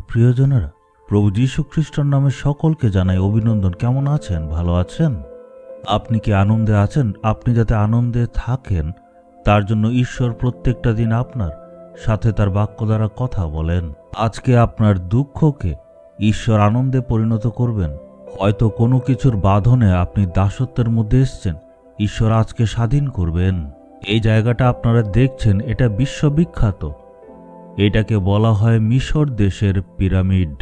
প্রিয়জনেরা, প্রভু যীশু খ্রিস্টের নামে সকলকে জানাই অভিনন্দন। কেমন আছেন? ভালো আছেন? আপনি কি আনন্দে আছেন? আপনি যাতে আনন্দে থাকেন তার জন্য ঈশ্বর প্রত্যেকটা দিন আপনার সাথে তার বাক্য দ্বারা কথা বলেন। আজকে আপনার দুঃখকে ঈশ্বর আনন্দে পরিণত করবেন। হয়তো কোনো কিছুর বাঁধনে আপনি দাসত্বের মধ্যে এসছেন, ঈশ্বর আজকে স্বাধীন করবেন। এই জায়গাটা আপনারা দেখছেন, এটা বিশ্ববিখ্যাত। এটাকে বলা হয় মিশর দেশের পিরামিড।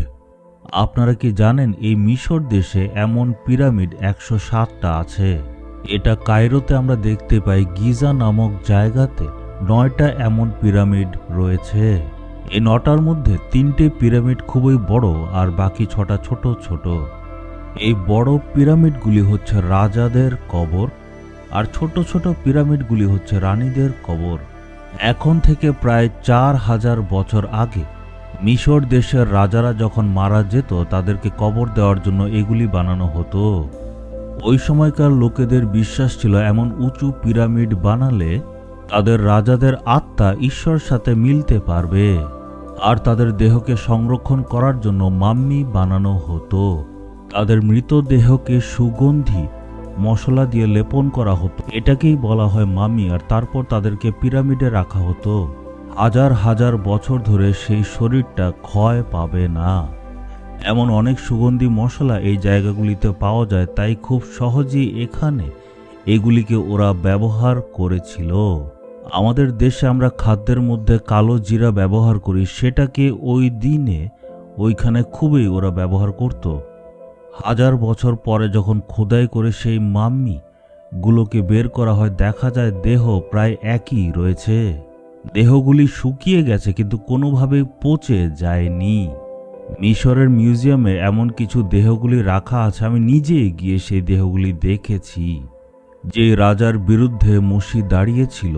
আপনারা কি জানেন এই মিশর দেশে এমন পিরামিড 107টা আছে? এটা কায়রোতে আমরা দেখতে পাই, গিজা নামক জায়গাতে 9টা এমন পিরামিড রয়েছে। এই 9টার মধ্যে 3টে পিরামিড খুবই বড় আর বাকি 6টা ছোট ছোট। এই বড় পিরামিডগুলি হচ্ছে রাজাদের কবর আর ছোট ছোট পিরামিডগুলি হচ্ছে রানীদের কবর। এখন থেকে প্রায় 4000 বছর আগে মিশর দেশের রাজারা যখন মারা যেত তাদেরকে কবর দেওয়ার জন্য এগুলি বানানো হতো। ওই সময়কার লোকেদের বিশ্বাস ছিল এমন উঁচু পিরামিড বানালে তাদের রাজাদের আত্মা ঈশ্বর সাথে মিলতে পারবে। আর তাদের দেহকে সংরক্ষণ করার জন্য মাম্মি বানানো হতো। তাদের মৃতদেহকে সুগন্ধি মশলা দিয়ে লেপন করা হতো, এটাকেই বলা হয় মাম্মি। আর তারপর তাদেরকে পিরামিডে রাখা হতো। হাজার হাজার বছর ধরে সেই শরীরটা ক্ষয় পাবে না। এমন অনেক সুগন্ধি মশলা এই জায়গাগুলিতে পাওয়া যায়, তাই খুব সহজেই এখানে এগুলিকে ওরা ব্যবহার করেছিল। আমাদের দেশে আমরা খাদ্যের মধ্যে কালো জিরা ব্যবহার করি, সেটাকে ওই দিনে ওইখানে খুবই ওরা ব্যবহার করত। হাজার বছর পরে যখন খোদাই করে সেই মাম্মি গুলোকে বের করা হয়, দেখা যায় দেহ প্রায় একই রয়েছে। দেহগুলি শুকিয়ে গেছে কিন্তু কোনোভাবেই পচে যায়নি। মিশরের মিউজিয়ামে এমন কিছু দেহগুলি রাখা আছে, আমি নিজে গিয়ে সেই দেহগুলি দেখেছি। যে রাজার বিরুদ্ধে মসি দাঁড়িয়েছিল,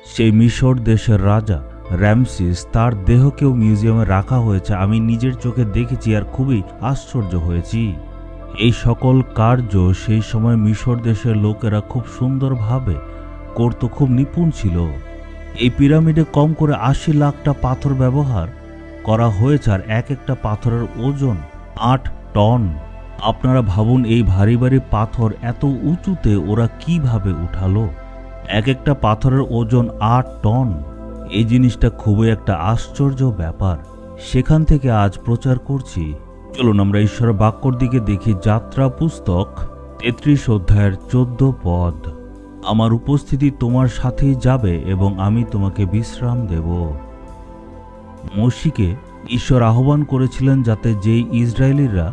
সেই মিশর দেশের রাজা র্যামসিস, তার দেহকেও মিউজিয়ামে রাখা হয়েছে। আমি নিজের চোখে দেখেছি আর খুবই আশ্চর্য হয়েছি। এই সকল কার্য সেই সময় মিশর দেশের লোকেরা খুব সুন্দরভাবে করত, খুব নিপুণ ছিল। এই পিরামিডে কম করে 80 লাখটা পাথর ব্যবহার করা হয়েছে আর এক একটা পাথরের ওজন 8 টন। আপনারা ভাবুন, এই ভারী ভারী পাথর এত উঁচুতে ওরা কিভাবে উঠালো? এক একটা পাথরের ওজন 8 টন। এই জিনিসটা খুবই একটা আশ্চর্য ব্যাপার। সেখান থেকে আজ প্রচার করছি। চলুন আমরা ঈশ্বরের বাক্যর দিকে দেখি। যাত্রা পুস্তক 33 অধ্যায়ের 14 পদ। আমার উপস্থিতি তোমার সাথেই যাবে এবং আমি তোমাকে বিশ্রাম দেব। মসিকে ঈশ্বর আহ্বান করেছিলেন যাতে যেই ইসরায়েলিরা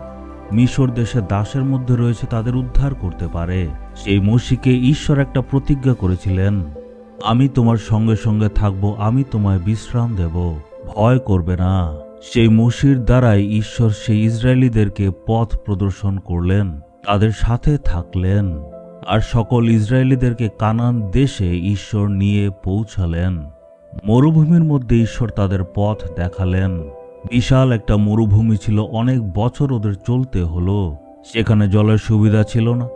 মিশর দেশে দাসের মধ্যে রয়েছে তাদের উদ্ধার করতে পারে। সেই মসিকে ঈশ্বর একটা প্রতিজ্ঞা করেছিলেন, আমি তোমার সঙ্গে সঙ্গে থাকব, আমি তোমায় বিশ্রাম দেব, ভয় করবে না। সেই মসির দ্বারাই ঈশ্বর সেই ইসরায়েলিদেরকে পথ প্রদর্শন করলেন, তাদের সাথে থাকলেন আর সকল ইসরায়েলিদেরকে কানান দেশে ঈশ্বর নিয়ে পৌঁছালেন। মরুভূমির মধ্যে ঈশ্বর তাদের পথ দেখালেন। বিশাল একটা মরুভূমি ছিল, অনেক বছর ওদের চলতে হলো। সেখানে জলের সুবিধা ছিল না,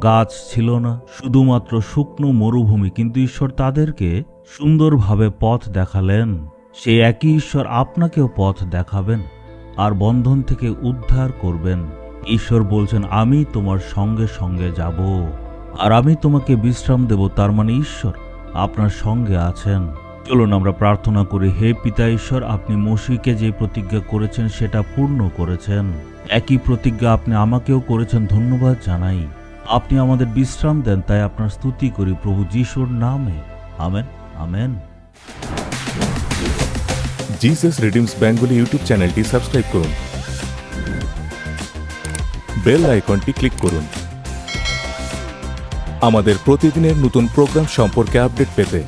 গাছ ছিল না, শুধুমাত্র শুকনো মরুভূমি। কিন্তু ঈশ্বর তাদেরকে সুন্দরভাবে পথ দেখালেন। সেই একই ঈশ্বর আপনাকেও পথ দেখাবেন আর বন্ধন থেকে উদ্ধার করবেন। ঈশ্বর বলছেন, আমি তোমার সঙ্গে সঙ্গে যাব আর আমি তোমাকে বিশ্রাম দেব। তার মানে ঈশ্বর আপনার সঙ্গে আছেন। চলুন আমরা প্রার্থনা করি। হে পিতা ঈশ্বর, আপনি মসিকে যে প্রতিজ্ঞা করেছেন সেটা পূর্ণ করেছেন। একই প্রতিজ্ঞা আপনি আমাকেও করেছেন, ধন্যবাদ জানাই। আপনি আমাদের বিশ্রাম দেন, তাই আপনার স্তুতি করি প্রভু যিশুর নামে, amen amen. Jesus redeems Bengali YouTube চ্যানেলটি সাবস্ক্রাইব করুন, বেল আইকনটি ক্লিক করুন আমাদের প্রতিদিনের নতুন প্রোগ্রাম সম্পর্কে আপডেট পেতে।